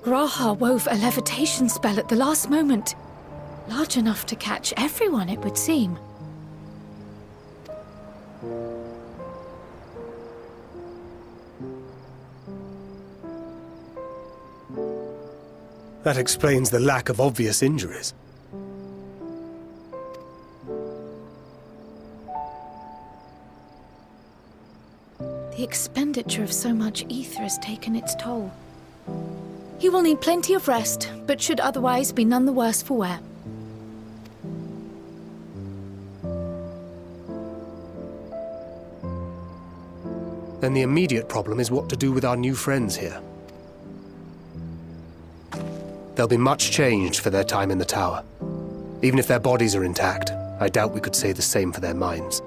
Graha wove a levitation spell at the last moment. Large enough to catch everyone, it would seem. That explains the lack of obvious injuries. The expenditure of so much ether has taken its toll. He will need plenty of rest, but should otherwise be none the worse for wear. Then the immediate problem is what to do with our new friends here. They'll be much changed for their time in the tower. Even if their bodies are intact, I doubt we could say the same for their minds.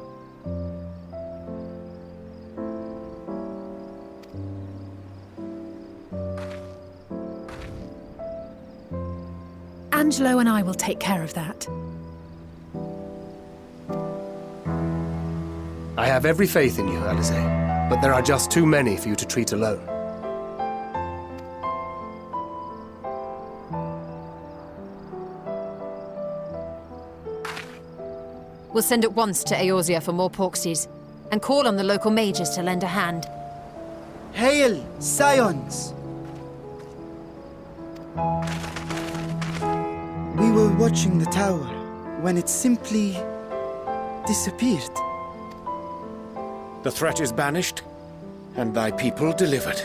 Angelo and I will take care of that. I have every faith in you, Alizé, but there are just too many for you to treat alone. We'll send at once to Eorzea for more Porksies, and call on the local mages to lend a hand. Hail, Scions! We were watching the tower when it simply disappeared. The threat is banished, and thy people delivered.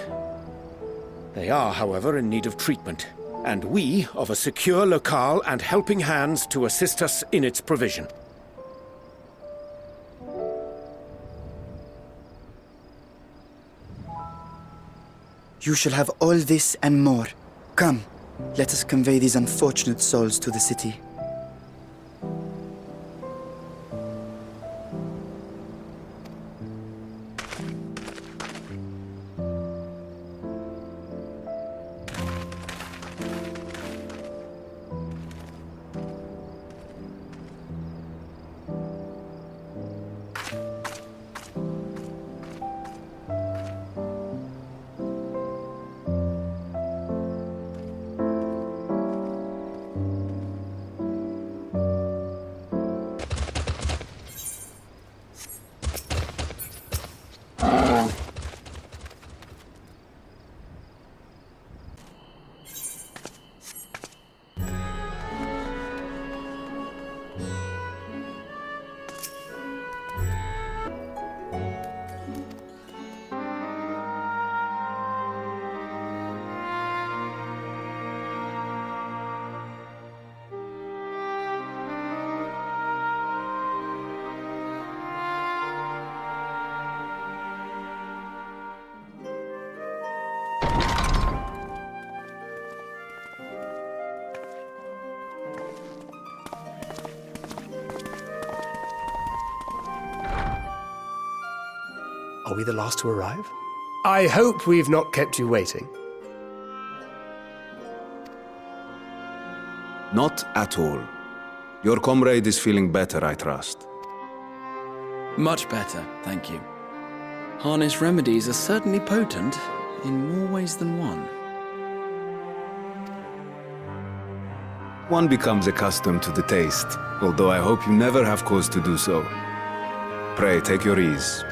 They are, however, in need of treatment, and we of a secure locale and helping hands to assist us in its provision. You shall have all this and more. Come, let us convey these unfortunate souls to the city. Are we the last to arrive? I hope we've not kept you waiting. Not at all. Your comrade is feeling better, I trust. Much better, thank you. Harness remedies are certainly potent, in more ways than one. One becomes accustomed to the taste, although I hope you never have cause to do so. Pray, take your ease.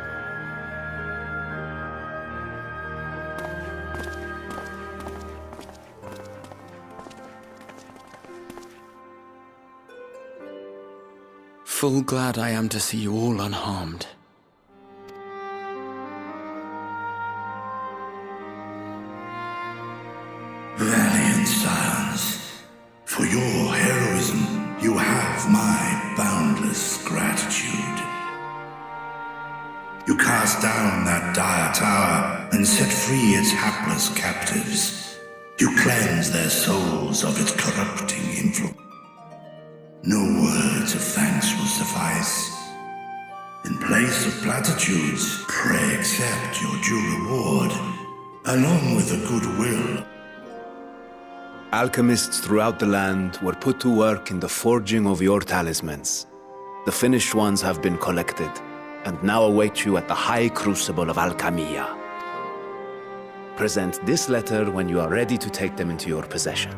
Full glad I am to see you all unharmed. Valiant scions, for your heroism, you have my boundless gratitude. You cast down that dire tower and set free its hapless captives. You cleanse their souls of its corrupting influence. No words of thanks will suffice. In place of platitudes, pray accept your due reward, along with a goodwill. Alchemists throughout the land were put to work in the forging of your talismans. The finished ones have been collected, and now await you at the High Crucible of Alchemia. Present this letter when you are ready to take them into your possession.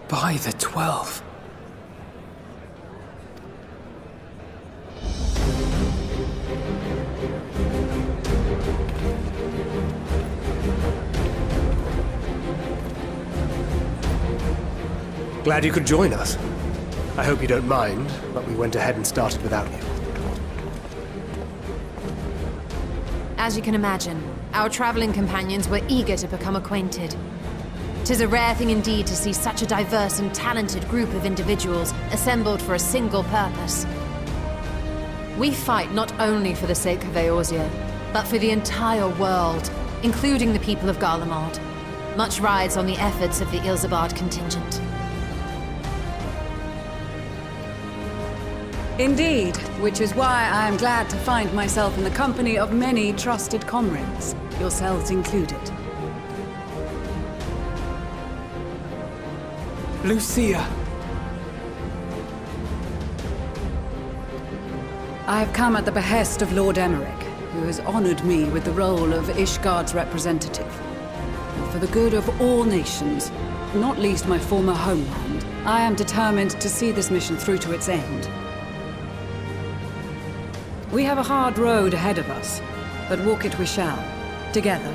By the 12. Glad you could join us. I hope you don't mind, but we went ahead and started without you. As you can imagine, our traveling companions were eager to become acquainted. 'Tis a rare thing indeed to see such a diverse and talented group of individuals assembled for a single purpose. We fight not only for the sake of Eorzea, but for the entire world, including the people of Garlemald. Much rides on the efforts of the Ilsabard contingent. Indeed, which is why I am glad to find myself in the company of many trusted comrades, yourselves included. Lucia! I have come at the behest of Lord Emmerich, who has honored me with the role of Ishgard's representative. And for the good of all nations, not least my former homeland, I am determined to see this mission through to its end. We have a hard road ahead of us, but walk it we shall, together.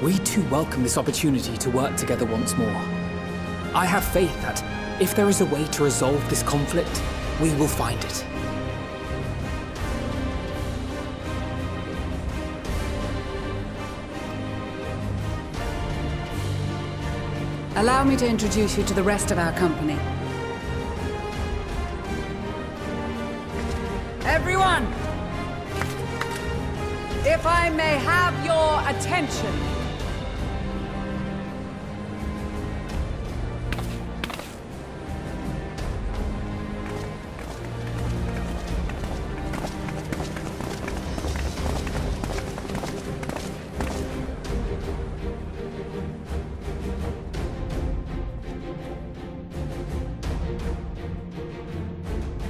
We too welcome this opportunity to work together once more. I have faith that, if there is a way to resolve this conflict, we will find it. Allow me to introduce you to the rest of our company. Everyone! If I may have your attention.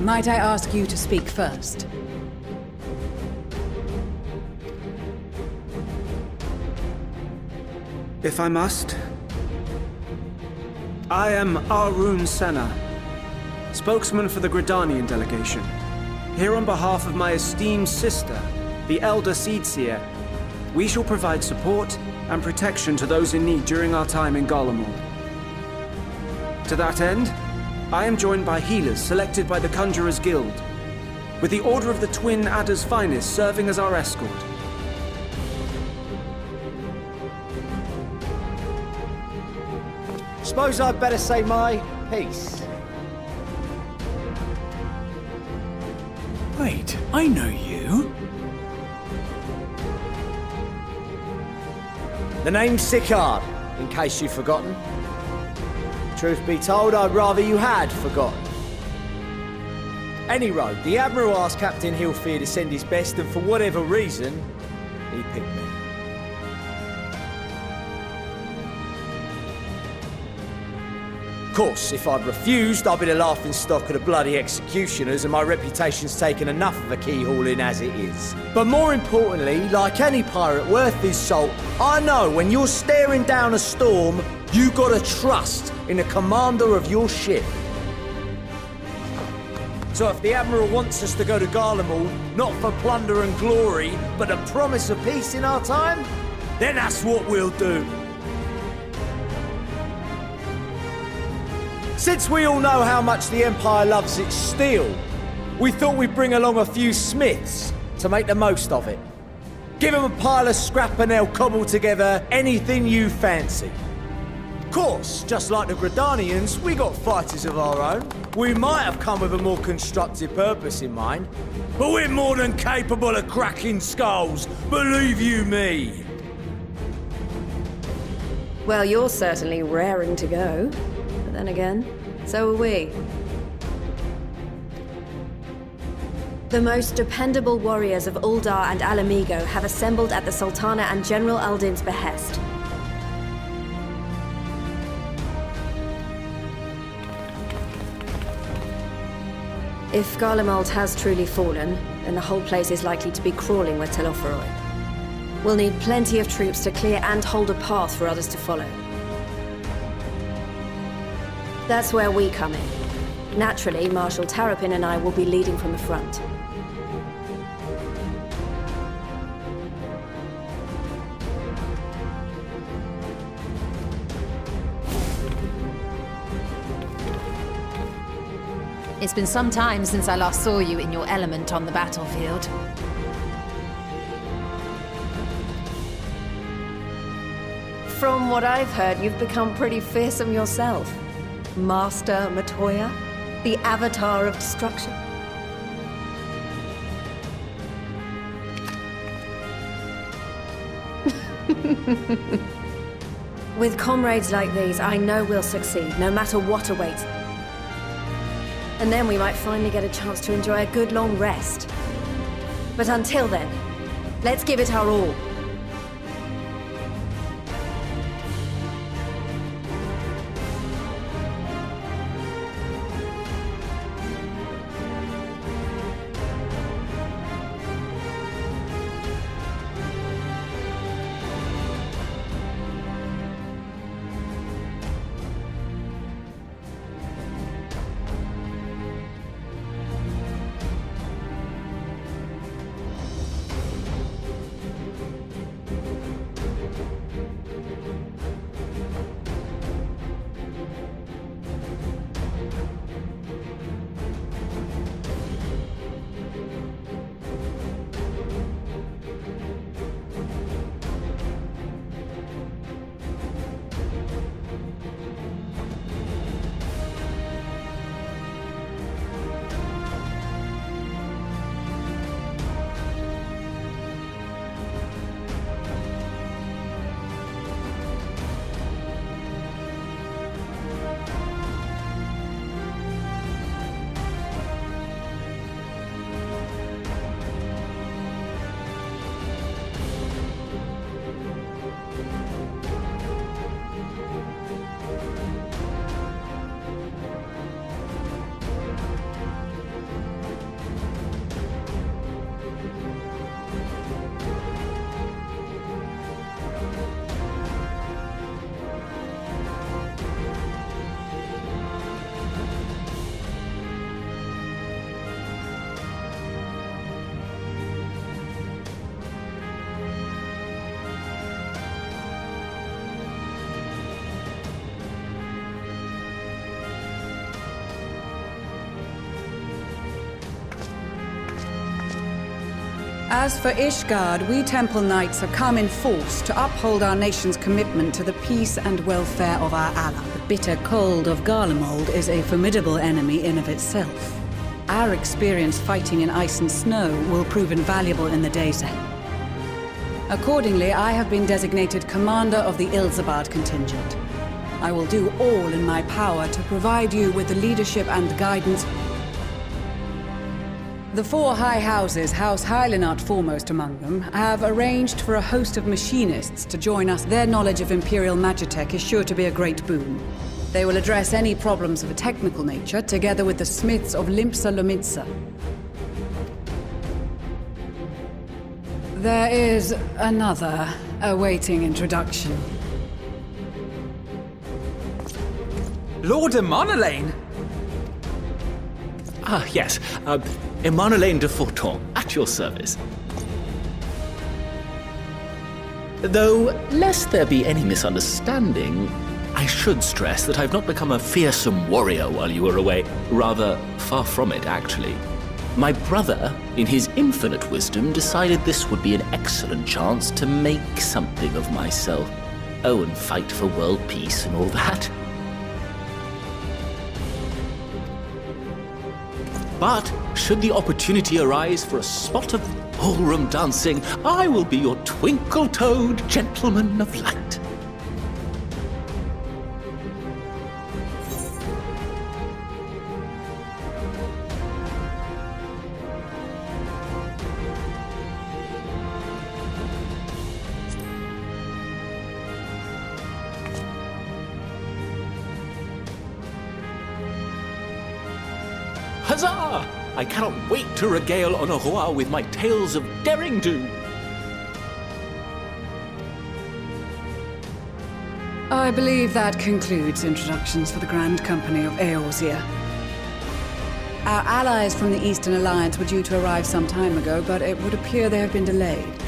Might I ask you to speak first? If I must. I am Arun Senna, spokesman for the Gridanian delegation. Here on behalf of my esteemed sister, the Elder Seedseer, we shall provide support and protection to those in need during our time in Garlemald. To that end, I am joined by healers selected by the Conjurers Guild, with the Order of the Twin Adder's Finest serving as our escort. Suppose I'd better say my piece. Wait, I know you. The name's Sicard, in case you've forgotten. Truth be told, I'd rather you had forgotten. Any road, the Admiral asked Captain Hilfear to send his best, and for whatever reason, he picked me. Of course, if I'd refused, I'd be the laughingstock of the bloody executioners, and my reputation's taken enough of a keyhauling as it is. But more importantly, like any pirate worth his salt, I know when you're staring down a storm, you gotta trust in the commander of your ship. So if the Admiral wants us to go to Garlemald, not for plunder and glory, but a promise of peace in our time, then that's what we'll do. Since we all know how much the Empire loves its steel, we thought we'd bring along a few smiths to make the most of it. Give them a pile of scrap and they'll cobble together anything you fancy. Of course, just like the Gridanians, we got fighters of our own. We might have come with a more constructive purpose in mind, but we're more than capable of cracking skulls, believe you me. Well, you're certainly raring to go. But then again, so are we. The most dependable warriors of Uldar and Alamigo have assembled at the Sultana and General Aldin's behest. If Garlemald has truly fallen, then the whole place is likely to be crawling with Telophoroi. We'll need plenty of troops to clear and hold a path for others to follow. That's where we come in. Naturally, Marshal Tarapin and I will be leading from the front. It's been some time since I last saw you in your element on the battlefield. From what I've heard, you've become pretty fearsome yourself. Master Matoya, the Avatar of Destruction. With comrades like these, I know we'll succeed, no matter what awaits. And then we might finally get a chance to enjoy a good long rest. But until then, let's give it our all. As for Ishgard, we Temple Knights have come in force to uphold our nation's commitment to the peace and welfare of our ally. The bitter cold of Garlemald is a formidable enemy in of itself. Our experience fighting in ice and snow will prove invaluable in the days ahead. Accordingly, I have been designated commander of the Ilzabard contingent. I will do all in my power to provide you with the leadership and guidance. The four high houses, House Hylinart foremost among them, have arranged for a host of machinists to join us. Their knowledge of Imperial Magitech is sure to be a great boon. They will address any problems of a technical nature, together with the smiths of Limpsa Lomitsa. There is another awaiting introduction. Lord Emanolain! Ah, yes. Emanolain de Forton, at your service. Though, lest there be any misunderstanding, I should stress that I've not become a fearsome warrior while you were away. Rather, far from it, actually. My brother, in his infinite wisdom, decided this would be an excellent chance to make something of myself. Oh, and fight for world peace and all that. But, should the opportunity arise for a spot of ballroom dancing, I will be your twinkle-toed gentleman of light. Huzzah! I cannot wait to regale Honorat with my tales of daring-do. I believe that concludes introductions for the Grand Company of Eorzea. Our allies from the Eastern Alliance were due to arrive some time ago, but it would appear they have been delayed.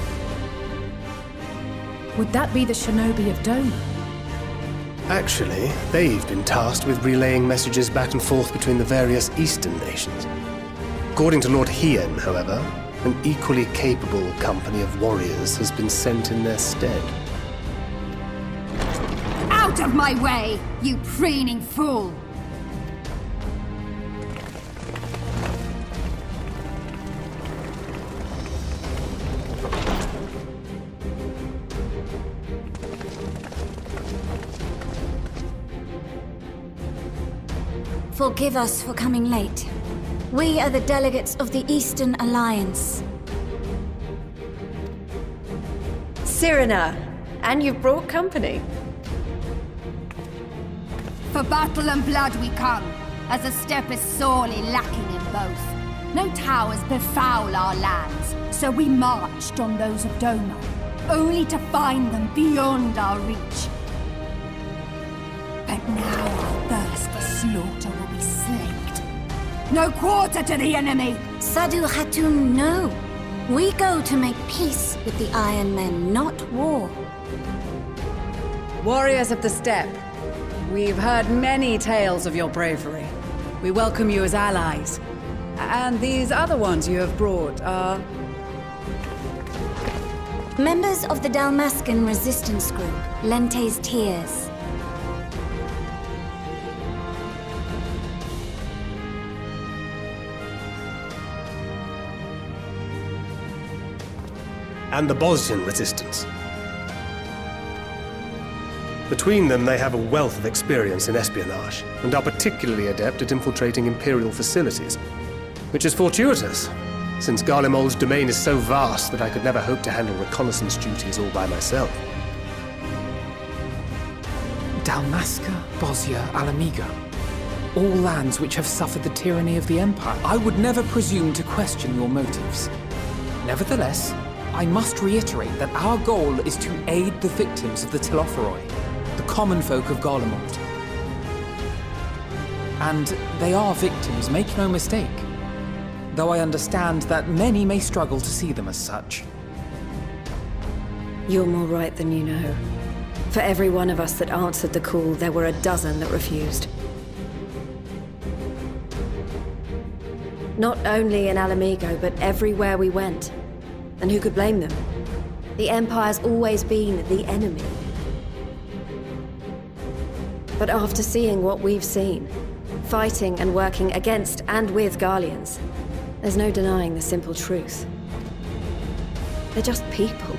Would that be the shinobi of Doma? Actually, they've been tasked with relaying messages back and forth between the various Eastern nations. According to Lord Hien, however, an equally capable company of warriors has been sent in their stead. Out of my way, you preening fool! Forgive us for coming late. We are the delegates of the Eastern Alliance. Cyrena, and you've brought company. For battle and blood we come, as a step is sorely lacking in both. No towers befoul our lands, so we marched on those of Doma, only to find them beyond our reach. But now our thirst for slaughter will be slaked. No quarter to the enemy! Sadu Hatun, no. We go to make peace with the Iron Men, not war. Warriors of the Steppe, we've heard many tales of your bravery. We welcome you as allies. And these other ones you have brought are... members of the Dalmascan resistance group, Lente's Tears. And the Bosnian resistance. Between them, they have a wealth of experience in espionage, and are particularly adept at infiltrating Imperial facilities, which is fortuitous, since Garlemald's domain is so vast that I could never hope to handle reconnaissance duties all by myself. Dalmasca, Bosnia, Alamigo. All lands which have suffered the tyranny of the Empire. I would never presume to question your motives. Nevertheless, I must reiterate that our goal is to aid the victims of the Telophoroi, the common folk of Garlemald. And they are victims, make no mistake. Though I understand that many may struggle to see them as such. You're more right than you know. For every one of us that answered the call, there were a dozen that refused. Not only in Alamigo, but everywhere we went. And who could blame them? The Empire's always been the enemy. But after seeing what we've seen, fighting and working against and with Garleans, there's no denying the simple truth. They're just people.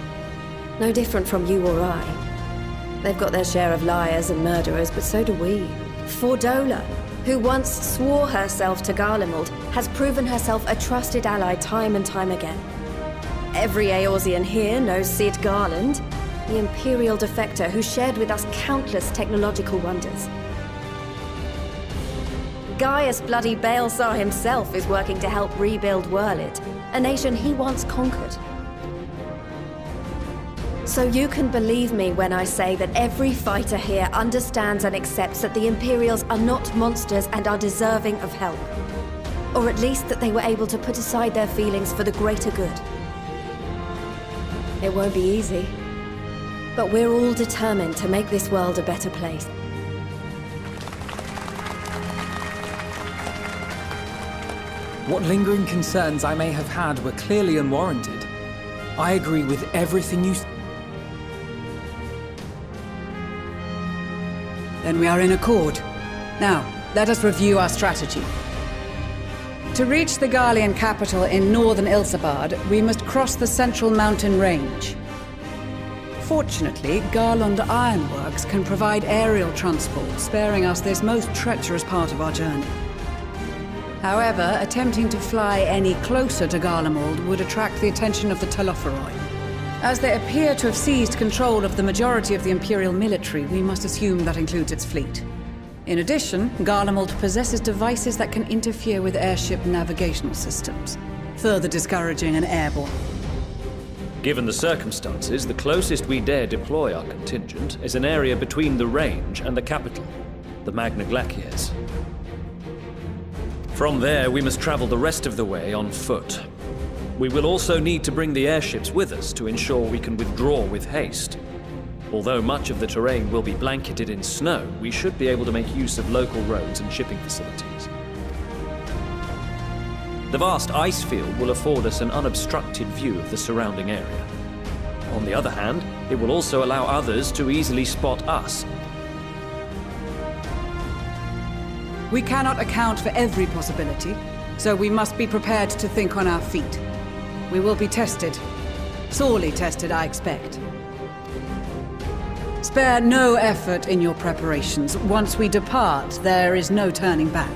No different from you or I. They've got their share of liars and murderers, but so do we. Fordola, who once swore herself to Garlemald, has proven herself a trusted ally time and time again. Every Eorzean here knows Cid Garland, the Imperial defector who shared with us countless technological wonders. Gaius bloody Baelsar himself is working to help rebuild Wurlid, a nation he once conquered. So you can believe me when I say that every fighter here understands and accepts that the Imperials are not monsters and are deserving of help. Or at least that they were able to put aside their feelings for the greater good. It won't be easy, but we're all determined to make this world a better place. What lingering concerns I may have had were clearly unwarranted. I agree with everything you... Then we are in accord. Now, let us review our strategy. To reach the Garlean capital in northern Ilsabard, we must cross the central mountain range. Fortunately, Garlund Ironworks can provide aerial transport, sparing us this most treacherous part of our journey. However, attempting to fly any closer to Garlemald would attract the attention of the Telophoroi. As they appear to have seized control of the majority of the Imperial military, we must assume that includes its fleet. In addition, Garlemald possesses devices that can interfere with airship navigational systems, further discouraging an airborne. Given the circumstances, the closest we dare deploy our contingent is an area between the range and the capital, the Magna Glaciers. From there, we must travel the rest of the way on foot. We will also need to bring the airships with us to ensure we can withdraw with haste. Although much of the terrain will be blanketed in snow, we should be able to make use of local roads and shipping facilities. The vast ice field will afford us an unobstructed view of the surrounding area. On the other hand, it will also allow others to easily spot us. We cannot account for every possibility, so we must be prepared to think on our feet. We will be tested. Sorely tested, I expect. Spare no effort in your preparations. Once we depart, there is no turning back.